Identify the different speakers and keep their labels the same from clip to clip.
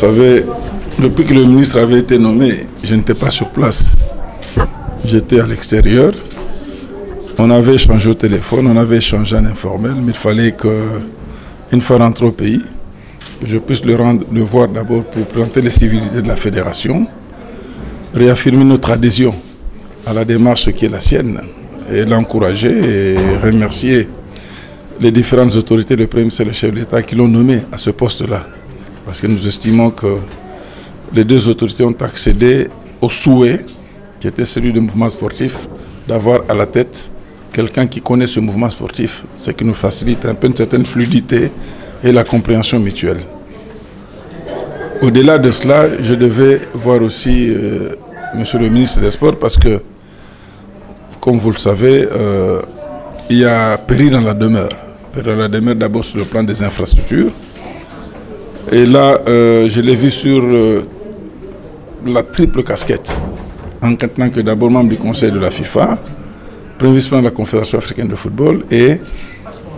Speaker 1: savez, depuis que le ministre avait été nommé, je n'étais pas sur place. J'étais à l'extérieur. On avait échangé au téléphone, on avait échangé en informel, mais il fallait qu'une fois rentré au pays, je puisse le voir d'abord pour présenter les civilités de la fédération, réaffirmer notre adhésion à la démarche qui est la sienne, et l'encourager et remercier les différentes autorités, le Premier ministre et le chef de l'État qui l'ont nommé à ce poste-là. Parce que nous estimons que les deux autorités ont accédé au souhait, qui était celui du mouvement sportif, d'avoir à la tête quelqu'un qui connaît ce mouvement sportif, ce qui nous facilite un peu une certaine fluidité et la compréhension mutuelle. Au-delà de cela, je devais voir aussi Monsieur le ministre des Sports parce que, comme vous le savez, il y a péril dans la demeure. Péril dans la demeure d'abord sur le plan des infrastructures. Et là, je l'ai vu sur la triple casquette, en tant que d'abord membre du Conseil de la FIFA, premier vice-président de la Confédération africaine de football et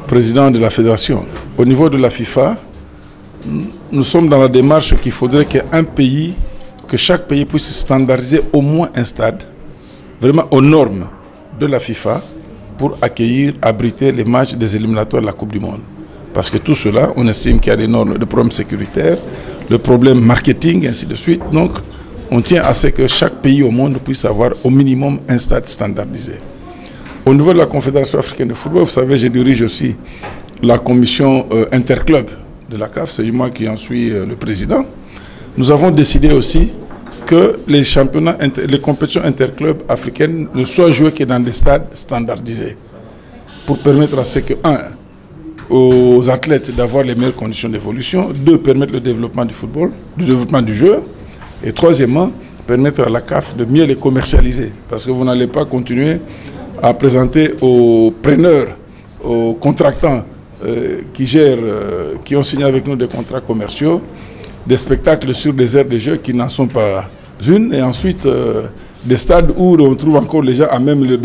Speaker 1: président de la Fédération. Au niveau de la FIFA, nous sommes dans la démarche qu'il faudrait que chaque pays puisse standardiser au moins un stade, vraiment aux normes de la FIFA, pour accueillir, abriter les matchs des éliminatoires de la Coupe du Monde. Parce que tout cela, on estime qu'il y a des normes, des problèmes sécuritaires, le problème marketing, ainsi de suite. Donc, on tient à ce que chaque pays au monde puisse avoir au minimum un stade standardisé. Au niveau de la Confédération africaine de football, vous savez, je dirige aussi la commission interclub de la CAF, c'est moi qui en suis le président. Nous avons décidé aussi que les championnats, les compétitions interclubs africaines ne soient jouées que dans des stades standardisés, pour permettre à ce que, aux athlètes d'avoir les meilleures conditions d'évolution, deux, permettre le développement du football, du développement du jeu, et troisièmement, permettre à la CAF de mieux les commercialiser, parce que vous n'allez pas continuer à présenter aux preneurs, aux contractants qui ont signé avec nous des contrats commerciaux, des spectacles sur des aires de jeu qui n'en sont pas une, et ensuite des stades où on trouve encore les gens à même le